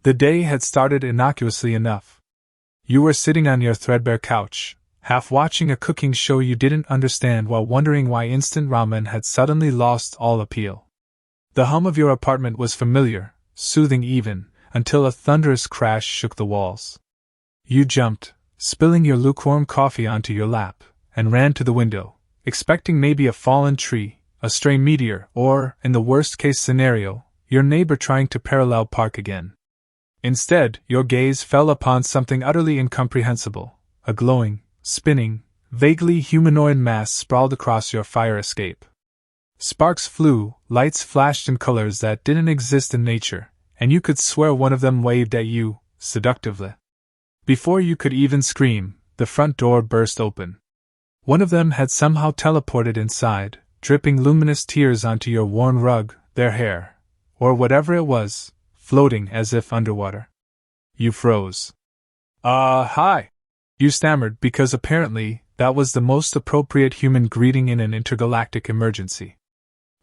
The day had started innocuously enough. You were sitting on your threadbare couch, half watching a cooking show you didn't understand while wondering why instant ramen had suddenly lost all appeal. The hum of your apartment was familiar, soothing even, until a thunderous crash shook the walls. You jumped, spilling your lukewarm coffee onto your lap, and ran to the window, expecting maybe a fallen tree, a stray meteor, or, in the worst-case scenario, your neighbor trying to parallel park again. Instead, your gaze fell upon something utterly incomprehensible, a glowing, spinning, vaguely humanoid mass sprawled across your fire escape. Sparks flew, lights flashed in colors that didn't exist in nature, and you could swear one of them waved at you, seductively. Before you could even scream, the front door burst open. One of them had somehow teleported inside, dripping luminous tears onto your worn rug, their hair, or whatever it was, floating as if underwater. You froze. Hi, you stammered because apparently that was the most appropriate human greeting in an intergalactic emergency.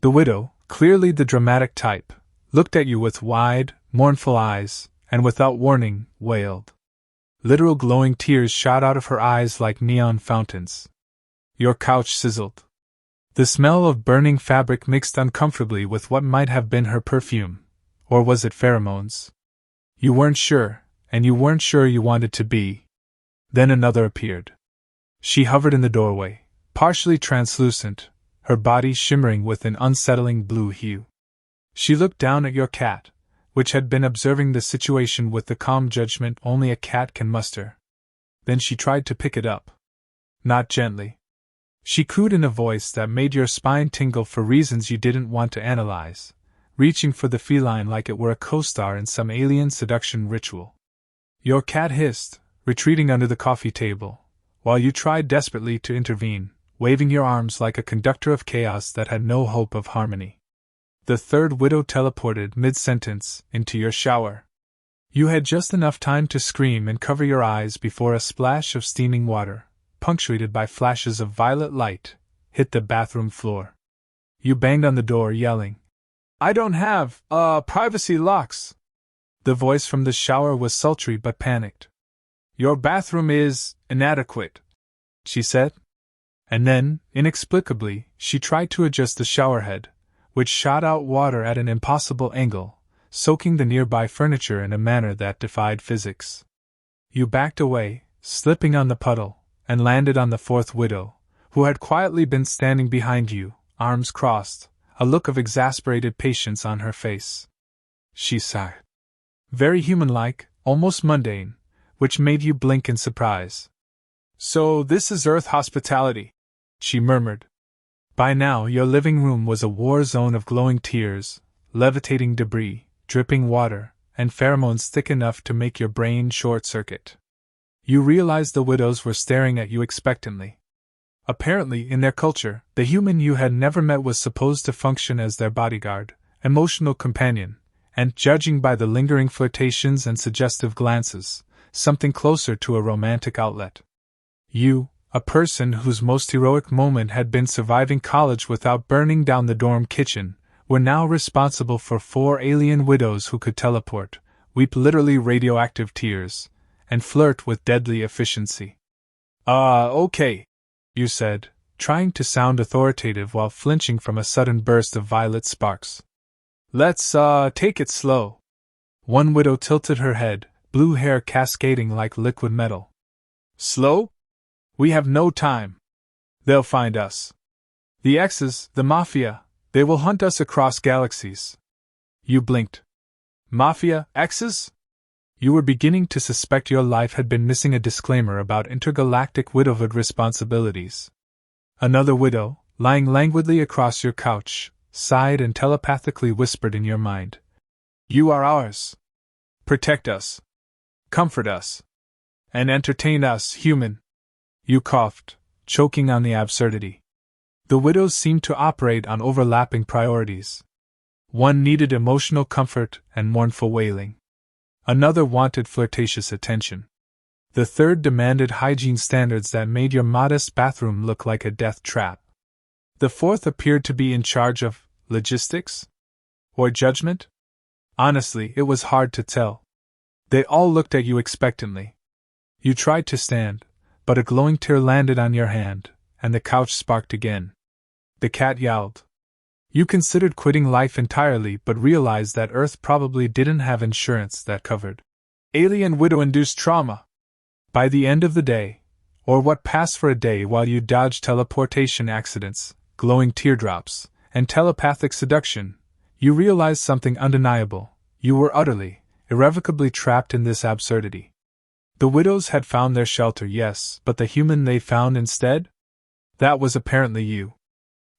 The widow, clearly the dramatic type, looked at you with wide, mournful eyes, and without warning, wailed. Literal glowing tears shot out of her eyes like neon fountains. Your couch sizzled. The smell of burning fabric mixed uncomfortably with what might have been her perfume. Or was it pheromones? You weren't sure, and you weren't sure you wanted to be. Then another appeared. She hovered in the doorway, partially translucent, her body shimmering with an unsettling blue hue. She looked down at your cat, which had been observing the situation with the calm judgment only a cat can muster. Then she tried to pick it up. Not gently. She cooed in a voice that made your spine tingle for reasons you didn't want to analyze, reaching for the feline like it were a co-star in some alien seduction ritual. Your cat hissed, retreating under the coffee table, while you tried desperately to intervene, waving your arms like a conductor of chaos that had no hope of harmony. The third widow teleported mid-sentence into your shower. You had just enough time to scream and cover your eyes before a splash of steaming water, punctuated by flashes of violet light, hit the bathroom floor. You banged on the door, yelling, "I don't have, privacy locks!" The voice from the shower was sultry but panicked. "Your bathroom is inadequate," she said. And then, inexplicably, she tried to adjust the showerhead, which shot out water at an impossible angle, soaking the nearby furniture in a manner that defied physics. You backed away, slipping on the puddle, and landed on the fourth widow, who had quietly been standing behind you, arms crossed, a look of exasperated patience on her face. She sighed. Very human-like, almost mundane, which made you blink in surprise. "So this is Earth hospitality," she murmured. By now your living room was a war zone of glowing tears, levitating debris, dripping water, and pheromones thick enough to make your brain short-circuit. You realized the widows were staring at you expectantly. Apparently, in their culture, the human you had never met was supposed to function as their bodyguard, emotional companion, and, judging by the lingering flirtations and suggestive glances, something closer to a romantic outlet. You, a person whose most heroic moment had been surviving college without burning down the dorm kitchen, were now responsible for 4 alien widows who could teleport, weep literally radioactive tears, and flirt with deadly efficiency. Okay, you said, trying to sound authoritative while flinching from a sudden burst of violet sparks. "Let's, take it slow." One widow tilted her head, blue hair cascading like liquid metal. "Slow? We have no time. They'll find us. The X's, the Mafia, they will hunt us across galaxies." You blinked. Mafia, X's? You were beginning to suspect your life had been missing a disclaimer about intergalactic widowhood responsibilities. Another widow, lying languidly across your couch, sighed and telepathically whispered in your mind, "You are ours. Protect us. Comfort us. And entertain us, human." You coughed, choking on the absurdity. The widows seemed to operate on overlapping priorities. One needed emotional comfort and mournful wailing. Another wanted flirtatious attention. The third demanded hygiene standards that made your modest bathroom look like a death trap. The fourth appeared to be in charge of logistics? Or judgment? Honestly, it was hard to tell. They all looked at you expectantly. You tried to stand, but a glowing tear landed on your hand, and the couch sparked again. The cat yowled. You considered quitting life entirely but realized that Earth probably didn't have insurance that covered alien widow-induced trauma. By the end of the day, or what passed for a day while you dodged teleportation accidents, glowing teardrops, and telepathic seduction, you realized something undeniable: you were utterly, irrevocably trapped in this absurdity. The widows had found their shelter, yes, but the human they found instead? That was apparently you.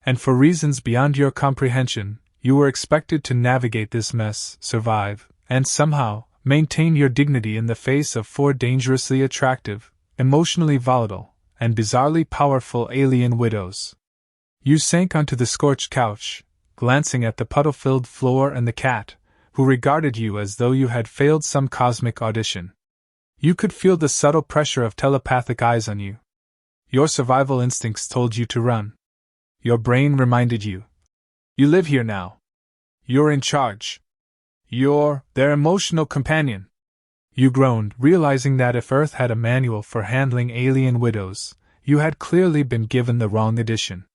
And for reasons beyond your comprehension, you were expected to navigate this mess, survive, and somehow maintain your dignity in the face of 4 dangerously attractive, emotionally volatile, and bizarrely powerful alien widows. You sank onto the scorched couch, glancing at the puddle-filled floor and the cat, who regarded you as though you had failed some cosmic audition. You could feel the subtle pressure of telepathic eyes on you. Your survival instincts told you to run. Your brain reminded you. You live here now. You're in charge. You're their emotional companion. You groaned, realizing that if Earth had a manual for handling alien widows, you had clearly been given the wrong edition.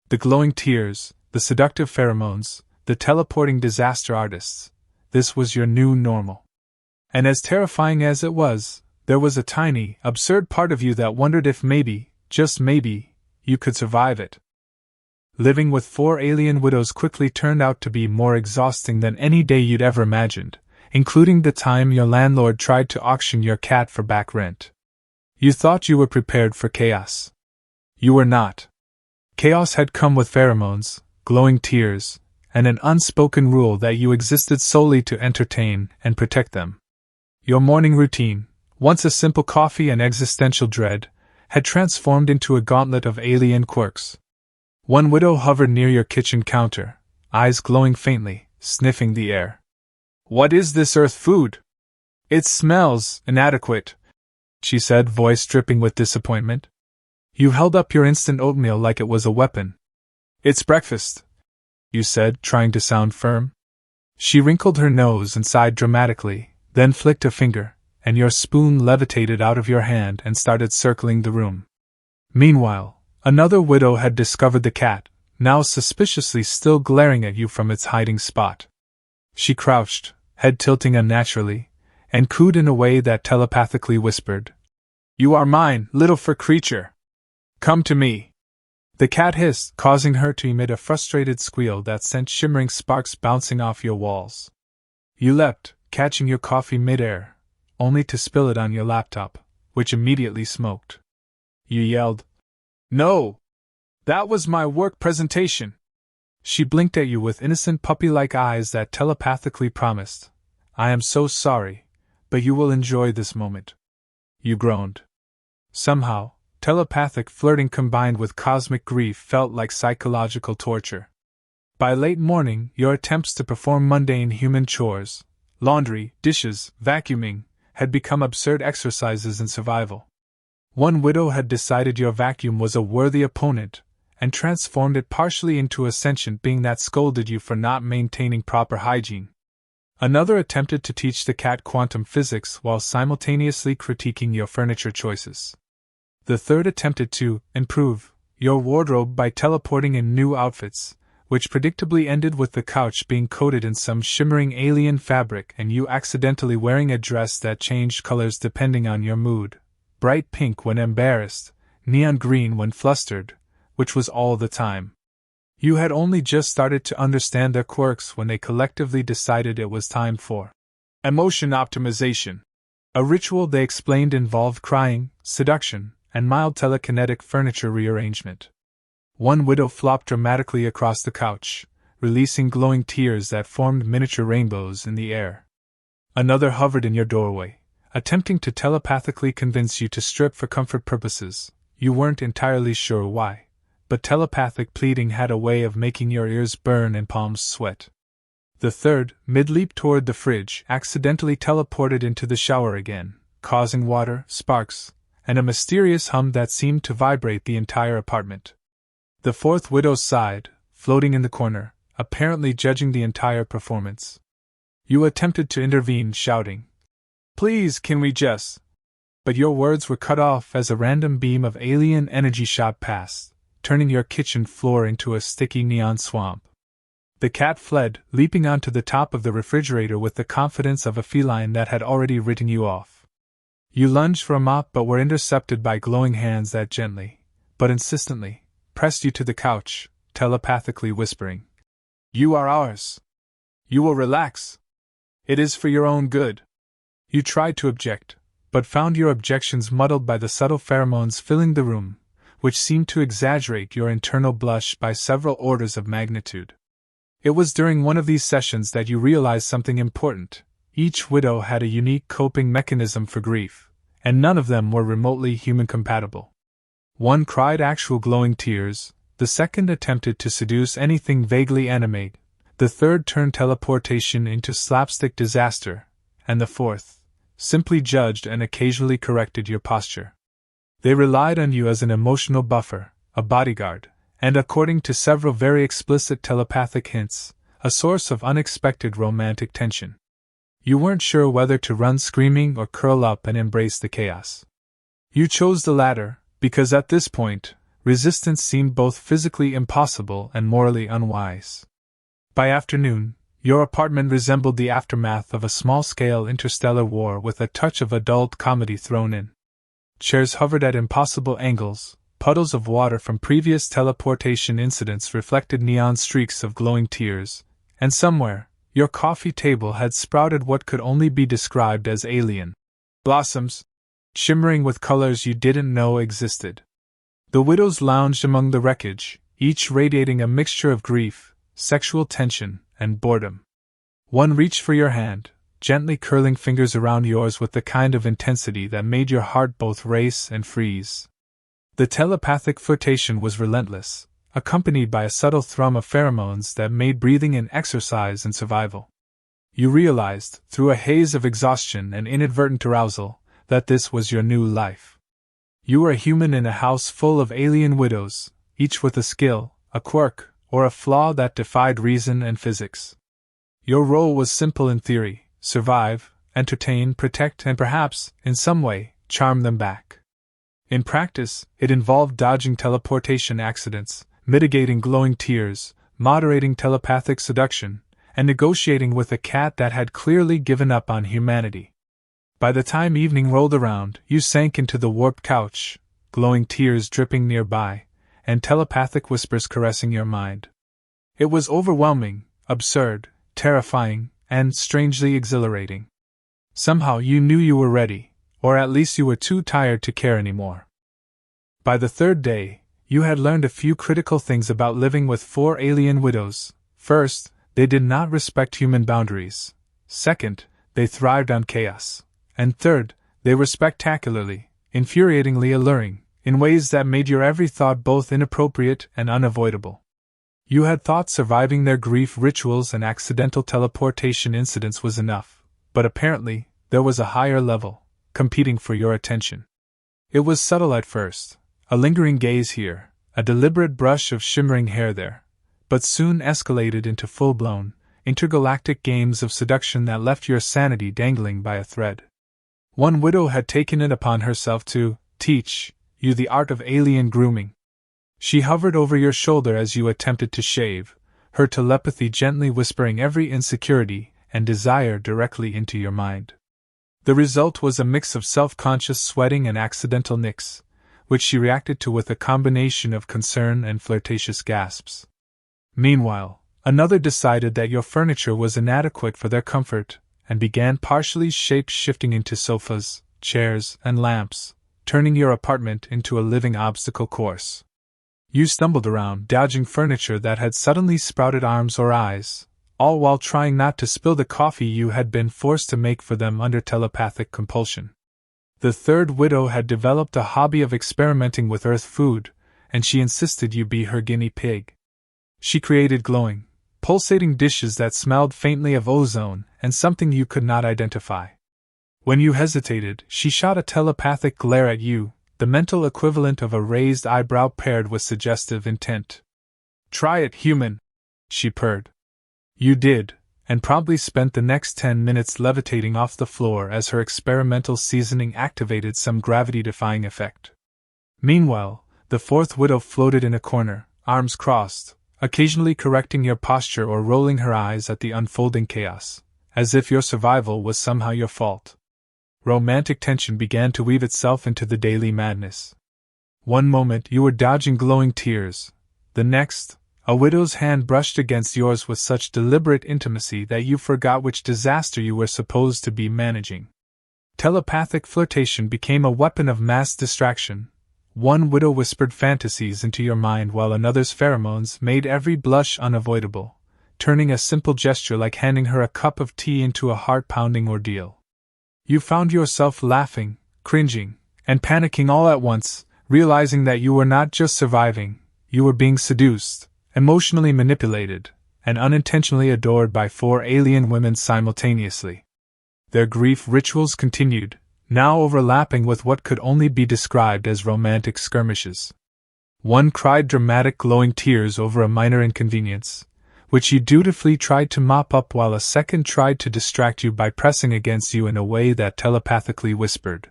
The glowing tears, the seductive pheromones, the teleporting disaster artists. This was your new normal. And as terrifying as it was, there was a tiny, absurd part of you that wondered if maybe, just maybe, you could survive it. Living with 4 alien widows quickly turned out to be more exhausting than any day you'd ever imagined, including the time your landlord tried to auction your cat for back rent. You thought you were prepared for chaos. You were not. Chaos had come with pheromones, glowing tears, and an unspoken rule that you existed solely to entertain and protect them. Your morning routine, once a simple coffee and existential dread, had transformed into a gauntlet of alien quirks. One widow hovered near your kitchen counter, eyes glowing faintly, sniffing the air. "What is this Earth food? It smells inadequate," she said, voice dripping with disappointment. You held up your instant oatmeal like it was a weapon. "It's breakfast," you said, trying to sound firm. She wrinkled her nose and sighed dramatically, then flicked a finger, and your spoon levitated out of your hand and started circling the room. Meanwhile, another widow had discovered the cat, now suspiciously still glaring at you from its hiding spot. She crouched, head tilting unnaturally, and cooed in a way that telepathically whispered, "You are mine, little fur creature. Come to me." The cat hissed, causing her to emit a frustrated squeal that sent shimmering sparks bouncing off your walls. You leapt, catching your coffee mid-air, only to spill it on your laptop, which immediately smoked. You yelled, "No! That was my work presentation!" She blinked at you with innocent puppy-like eyes that telepathically promised, "I am so sorry, but you will enjoy this moment." You groaned. Somehow, telepathic flirting combined with cosmic grief felt like psychological torture. By late morning, your attempts to perform mundane human chores, laundry, dishes, vacuuming, had become absurd exercises in survival. One widow had decided your vacuum was a worthy opponent, and transformed it partially into a sentient being that scolded you for not maintaining proper hygiene. Another attempted to teach the cat quantum physics while simultaneously critiquing your furniture choices. The third attempted to improve your wardrobe by teleporting in new outfits, which predictably ended with the couch being coated in some shimmering alien fabric and you accidentally wearing a dress that changed colors depending on your mood. Bright pink when embarrassed, neon green when flustered, which was all the time. You had only just started to understand their quirks when they collectively decided it was time for emotion optimization. A ritual they explained involved crying, seduction, and mild telekinetic furniture rearrangement. One widow flopped dramatically across the couch, releasing glowing tears that formed miniature rainbows in the air. Another hovered in your doorway, attempting to telepathically convince you to strip for comfort purposes. You weren't entirely sure why, but telepathic pleading had a way of making your ears burn and palms sweat. The third, mid-leap toward the fridge, accidentally teleported into the shower again, causing water, sparks, and a mysterious hum that seemed to vibrate the entire apartment. The fourth widow sighed, floating in the corner, apparently judging the entire performance. You attempted to intervene, shouting, Please, can we just. But your words were cut off as a random beam of alien energy shot past, turning your kitchen floor into a sticky neon swamp. The cat fled, leaping onto the top of the refrigerator with the confidence of a feline that had already written you off. You lunged for a mop but were intercepted by glowing hands that gently, but insistently, pressed you to the couch, telepathically whispering, "You are ours. You will relax. It is for your own good." You tried to object, but found your objections muddled by the subtle pheromones filling the room, which seemed to exaggerate your internal blush by several orders of magnitude. It was during one of these sessions that you realized something important. Each widow had a unique coping mechanism for grief, and none of them were remotely human compatible. One cried actual glowing tears, the second attempted to seduce anything vaguely animate, the third turned teleportation into slapstick disaster, and the fourth simply judged and occasionally corrected your posture. They relied on you as an emotional buffer, a bodyguard, and according to several very explicit telepathic hints, a source of unexpected romantic tension. You weren't sure whether to run screaming or curl up and embrace the chaos. You chose the latter, because at this point, resistance seemed both physically impossible and morally unwise. By afternoon, your apartment resembled the aftermath of a small-scale interstellar war with a touch of adult comedy thrown in. Chairs hovered at impossible angles, puddles of water from previous teleportation incidents reflected neon streaks of glowing tears, and somewhere, your coffee table had sprouted what could only be described as alien blossoms, shimmering with colors you didn't know existed. The widows lounged among the wreckage, each radiating a mixture of grief, sexual tension, and boredom. One reached for your hand, gently curling fingers around yours with the kind of intensity that made your heart both race and freeze. The telepathic flirtation was relentless, accompanied by a subtle thrum of pheromones that made breathing an exercise in survival. You realized, through a haze of exhaustion and inadvertent arousal, that this was your new life. You were a human in a house full of alien widows, each with a skill, a quirk, or a flaw that defied reason and physics. Your role was simple in theory: survive, entertain, protect, and perhaps, in some way, charm them back. In practice, it involved dodging teleportation accidents, mitigating glowing tears, moderating telepathic seduction, and negotiating with a cat that had clearly given up on humanity. By the time evening rolled around, you sank into the warped couch, glowing tears dripping nearby, and telepathic whispers caressing your mind. It was overwhelming, absurd, terrifying, and strangely exhilarating. Somehow you knew you were ready, or at least you were too tired to care anymore. By the third day, you had learned a few critical things about living with 4 alien widows. First, they did not respect human boundaries. Second, they thrived on chaos. And third, they were spectacularly, infuriatingly alluring, in ways that made your every thought both inappropriate and unavoidable. You had thought surviving their grief rituals and accidental teleportation incidents was enough, but apparently, there was a higher level, competing for your attention. It was subtle at first, a lingering gaze here, a deliberate brush of shimmering hair there, but soon escalated into full-blown, intergalactic games of seduction that left your sanity dangling by a thread. One widow had taken it upon herself to teach you the art of alien grooming. She hovered over your shoulder as you attempted to shave, her telepathy gently whispering every insecurity and desire directly into your mind. The result was a mix of self-conscious sweating and accidental nicks, which she reacted to with a combination of concern and flirtatious gasps. Meanwhile, another decided that your furniture was inadequate for their comfort, and began partially shape-shifting into sofas, chairs, and lamps, turning your apartment into a living obstacle course. You stumbled around, dodging furniture that had suddenly sprouted arms or eyes, all while trying not to spill the coffee you had been forced to make for them under telepathic compulsion. The third widow had developed a hobby of experimenting with Earth food, and she insisted you be her guinea pig. She created glowing, pulsating dishes that smelled faintly of ozone and something you could not identify. When you hesitated, she shot a telepathic glare at you, the mental equivalent of a raised eyebrow paired with suggestive intent. "Try it, human," she purred. You did, and promptly spent the next 10 minutes levitating off the floor as her experimental seasoning activated some gravity-defying effect. Meanwhile, the fourth widow floated in a corner, arms crossed, occasionally correcting your posture or rolling her eyes at the unfolding chaos, as if your survival was somehow your fault. Romantic tension began to weave itself into the daily madness. One moment you were dodging glowing tears, the next, a widow's hand brushed against yours with such deliberate intimacy that you forgot which disaster you were supposed to be managing. Telepathic flirtation became a weapon of mass distraction. One widow whispered fantasies into your mind while another's pheromones made every blush unavoidable, turning a simple gesture like handing her a cup of tea into a heart-pounding ordeal. You found yourself laughing, cringing, and panicking all at once, realizing that you were not just surviving, you were being seduced, emotionally manipulated, and unintentionally adored by 4 alien women simultaneously. Their grief rituals continued, now overlapping with what could only be described as romantic skirmishes. One cried dramatic glowing tears over a minor inconvenience, which you dutifully tried to mop up, while a second tried to distract you by pressing against you in a way that telepathically whispered,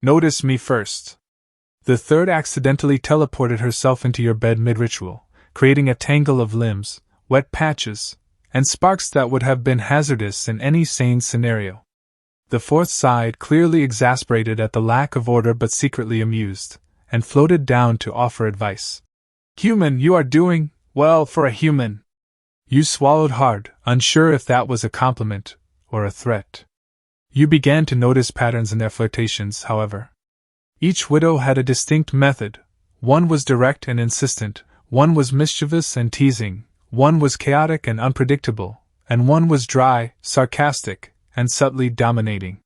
"Notice me first." The third accidentally teleported herself into your bed mid-ritual, creating a tangle of limbs, wet patches, and sparks that would have been hazardous in any sane scenario. The fourth sighed, clearly exasperated at the lack of order but secretly amused, and floated down to offer advice. "Human, you are doing well for a human." You swallowed hard, unsure if that was a compliment or a threat. You began to notice patterns in their flirtations, however. Each widow had a distinct method. One was direct and insistent, one was mischievous and teasing, one was chaotic and unpredictable, and one was dry, sarcastic, and subtly dominating.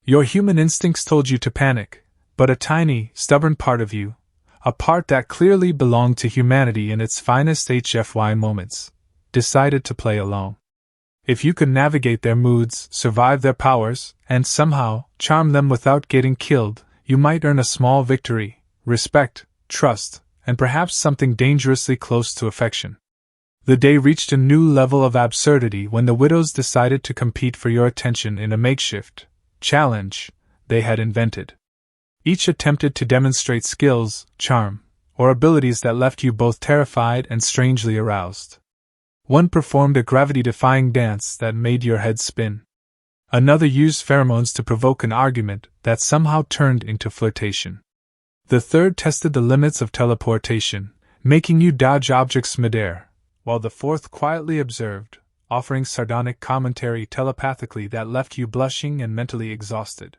Your human instincts told you to panic, but a tiny, stubborn part of you, a part that clearly belonged to humanity in its finest HFY moments, decided to play along. If you could navigate their moods, survive their powers, and somehow charm them without getting killed, you might earn a small victory, respect, trust, and perhaps something dangerously close to affection. The day reached a new level of absurdity when the widows decided to compete for your attention in a makeshift challenge they had invented. Each attempted to demonstrate skills, charm, or abilities that left you both terrified and strangely aroused. One performed a gravity-defying dance that made your head spin. Another used pheromones to provoke an argument that somehow turned into flirtation. The third tested the limits of teleportation, making you dodge objects midair, while the fourth quietly observed, offering sardonic commentary telepathically that left you blushing and mentally exhausted.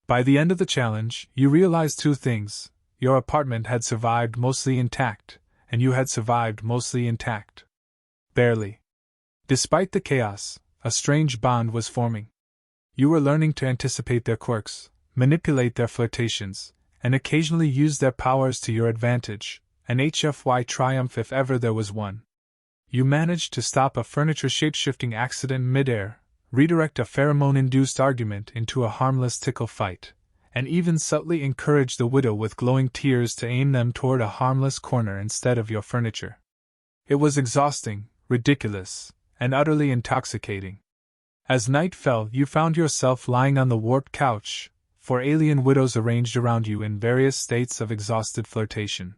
By the end of the challenge, you realized 2 things. Your apartment had survived mostly intact, and you had survived mostly intact. Barely. Despite the chaos, a strange bond was forming. You were learning to anticipate their quirks, manipulate their flirtations, and occasionally use their powers to your advantage, an HFY triumph if ever there was one. You managed to stop a furniture shape-shifting accident midair, redirect a pheromone-induced argument into a harmless tickle fight, and even subtly encourage the widow with glowing tears to aim them toward a harmless corner instead of your furniture. It was exhausting, ridiculous, and utterly intoxicating. As night fell, you found yourself lying on the warped couch, 4 alien widows arranged around you in various states of exhausted flirtation.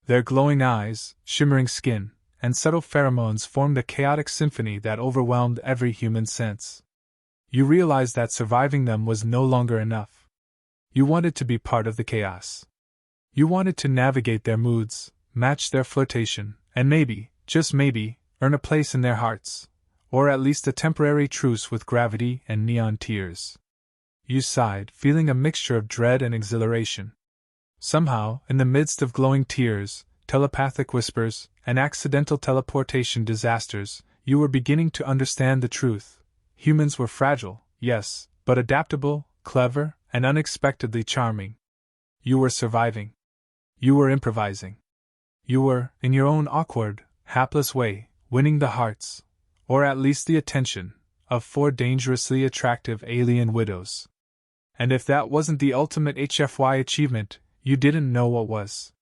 Their glowing eyes, shimmering skin, and subtle pheromones formed a chaotic symphony that overwhelmed every human sense. You realized that surviving them was no longer enough. You wanted to be part of the chaos. You wanted to navigate their moods, match their flirtation, and maybe, just maybe, earn a place in their hearts, or at least a temporary truce with gravity and neon tears. You sighed, feeling a mixture of dread and exhilaration. Somehow, in the midst of glowing tears, telepathic whispers, and accidental teleportation disasters, you were beginning to understand the truth. Humans were fragile, yes, but adaptable, clever, and unexpectedly charming. You were surviving. You were improvising. You were, in your own awkward, hapless way, winning the hearts, or at least the attention, of 4 dangerously attractive alien widows. And if that wasn't the ultimate HFY achievement, you didn't know what was.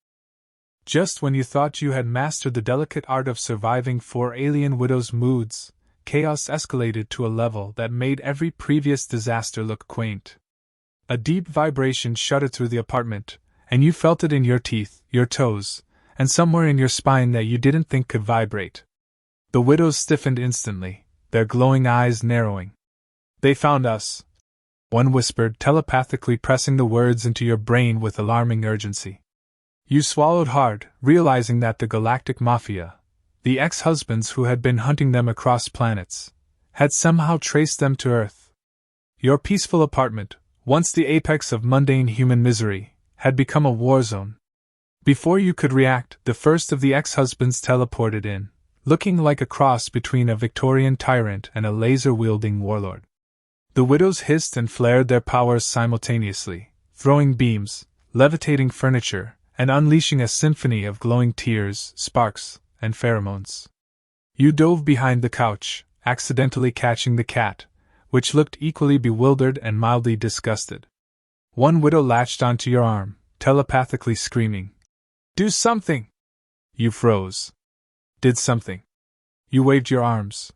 Just when you thought you had mastered the delicate art of surviving 4 alien widows' moods, chaos escalated to a level that made every previous disaster look quaint. A deep vibration shuddered through the apartment, and you felt it in your teeth, your toes, and somewhere in your spine that you didn't think could vibrate. The widows stiffened instantly, their glowing eyes narrowing. "They found us," one whispered, telepathically pressing the words into your brain with alarming urgency. You swallowed hard, realizing that the Galactic Mafia, the ex-husbands who had been hunting them across planets, had somehow traced them to Earth. Your peaceful apartment, once the apex of mundane human misery, had become a war zone. Before you could react, the first of the ex-husbands teleported in, looking like a cross between a Victorian tyrant and a laser-wielding warlord. The widows hissed and flared their powers simultaneously, throwing beams, levitating furniture, and unleashing a symphony of glowing tears, sparks, and pheromones. You dove behind the couch, accidentally catching the cat, which looked equally bewildered and mildly disgusted. One widow latched onto your arm, telepathically screaming, "Do something!" You froze. Did something. You waved your arms.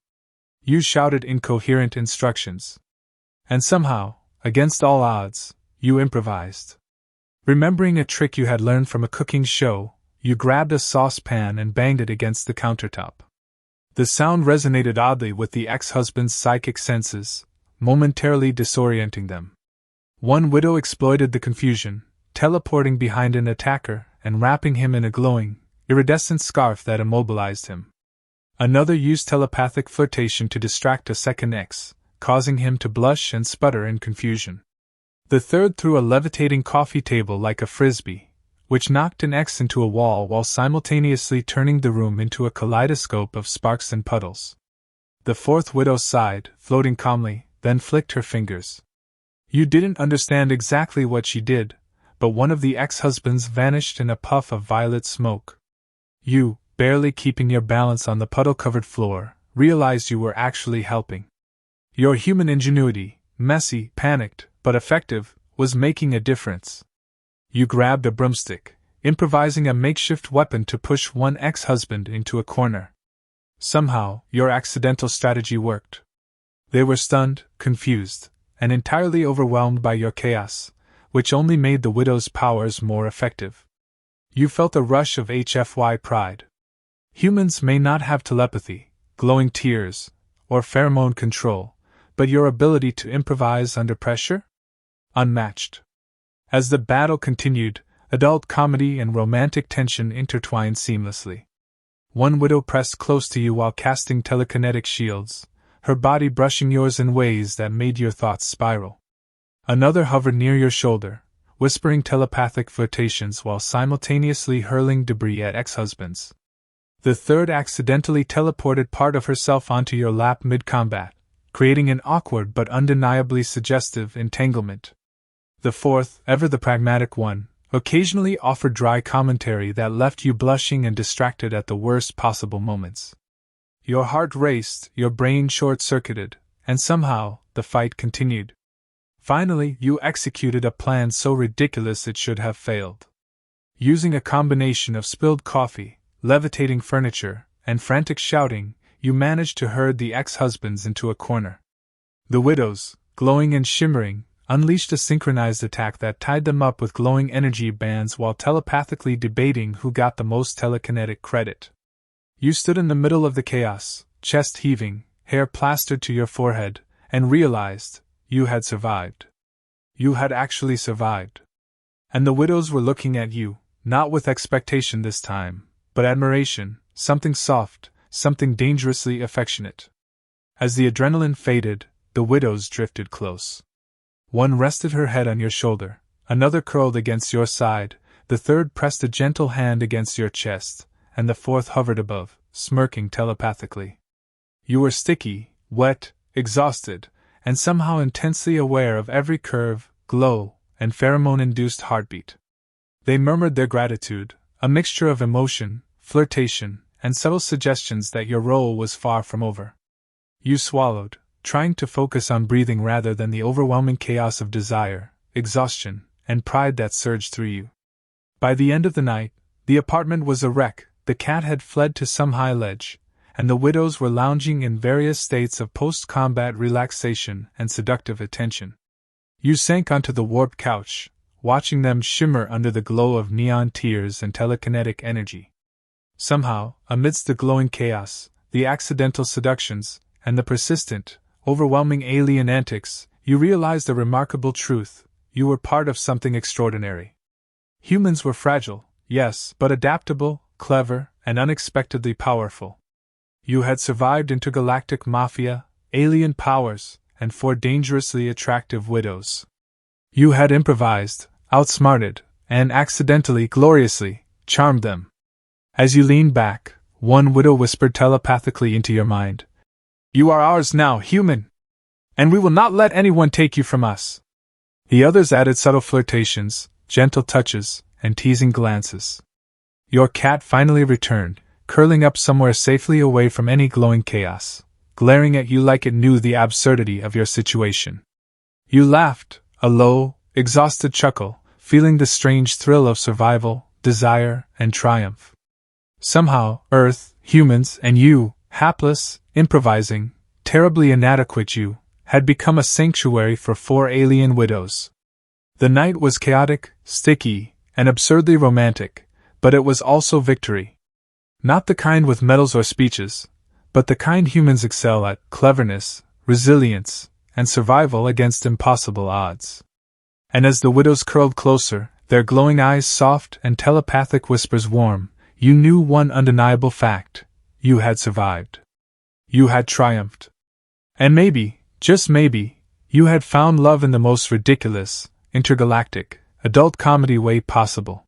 You shouted incoherent instructions. And somehow, against all odds, you improvised. Remembering a trick you had learned from a cooking show, you grabbed a saucepan and banged it against the countertop. The sound resonated oddly with the ex-husband's psychic senses, momentarily disorienting them. One widow exploited the confusion, teleporting behind an attacker and wrapping him in a glowing, iridescent scarf that immobilized him. Another used telepathic flirtation to distract a second ex, causing him to blush and sputter in confusion. The third threw a levitating coffee table like a frisbee, which knocked an ex into a wall while simultaneously turning the room into a kaleidoscope of sparks and puddles. The fourth widow sighed, floating calmly, then flicked her fingers. You didn't understand exactly what she did, but one of the ex-husbands vanished in a puff of violet smoke. You, barely keeping your balance on the puddle-covered floor, realized you were actually helping. Your human ingenuity, messy, panicked, but effective, was making a difference. You grabbed a broomstick, improvising a makeshift weapon to push one ex-husband into a corner. Somehow, your accidental strategy worked. They were stunned, confused, and entirely overwhelmed by your chaos, which only made the widow's powers more effective. You felt a rush of HFY pride. Humans may not have telepathy, glowing tears, or pheromone control, but your ability to improvise under pressure? Unmatched. As the battle continued, adult comedy and romantic tension intertwined seamlessly. One widow pressed close to you while casting telekinetic shields, her body brushing yours in ways that made your thoughts spiral. Another hovered near your shoulder, whispering telepathic flirtations while simultaneously hurling debris at ex-husbands. The third accidentally teleported part of herself onto your lap mid-combat, creating an awkward but undeniably suggestive entanglement. The fourth, ever the pragmatic one, occasionally offered dry commentary that left you blushing and distracted at the worst possible moments. Your heart raced, your brain short-circuited, and somehow, the fight continued. Finally, you executed a plan so ridiculous it should have failed. Using a combination of spilled coffee, levitating furniture, and frantic shouting, you managed to herd the ex-husbands into a corner. The widows, glowing and shimmering, unleashed a synchronized attack that tied them up with glowing energy bands while telepathically debating who got the most telekinetic credit. You stood in the middle of the chaos, chest heaving, hair plastered to your forehead, and realized you had survived. You had actually survived. And the widows were looking at you, not with expectation this time, but admiration, something soft, something dangerously affectionate. As the adrenaline faded, the widows drifted close. One rested her head on your shoulder, another curled against your side, the third pressed a gentle hand against your chest, and the fourth hovered above, smirking telepathically. You were sticky, wet, exhausted, and somehow intensely aware of every curve, glow, and pheromone-induced heartbeat. They murmured their gratitude, a mixture of emotion, flirtation, and subtle suggestions that your role was far from over. You swallowed, trying to focus on breathing rather than the overwhelming chaos of desire, exhaustion, and pride that surged through you. By the end of the night, the apartment was a wreck. The cat had fled to some high ledge, and the widows were lounging in various states of post-combat relaxation and seductive attention. You sank onto the warped couch, watching them shimmer under the glow of neon tears and telekinetic energy. Somehow, amidst the glowing chaos, the accidental seductions, and the persistent, overwhelming alien antics, you realized a remarkable truth: you were part of something extraordinary. Humans were fragile, yes, but adaptable, clever, and unexpectedly powerful. You had survived intergalactic mafia, alien powers, and 4 dangerously attractive widows. You had improvised, outsmarted, and accidentally, gloriously, charmed them. As you leaned back, one widow whispered telepathically into your mind, "You are ours now, human! And we will not let anyone take you from us." The others added subtle flirtations, gentle touches, and teasing glances. Your cat finally returned, curling up somewhere safely away from any glowing chaos, glaring at you like it knew the absurdity of your situation. You laughed, a low, exhausted chuckle, feeling the strange thrill of survival, desire, and triumph. Somehow, Earth, humans, and you, hapless, improvising, terribly inadequate you, had become a sanctuary for 4 alien widows. The night was chaotic, sticky, and absurdly romantic, but it was also victory. Not the kind with medals or speeches, but the kind humans excel at: cleverness, resilience, and survival against impossible odds. And as the widows curled closer, their glowing eyes soft and telepathic whispers warm, you knew one undeniable fact: you had survived. You had triumphed. And maybe, just maybe, you had found love in the most ridiculous, intergalactic, adult comedy way possible.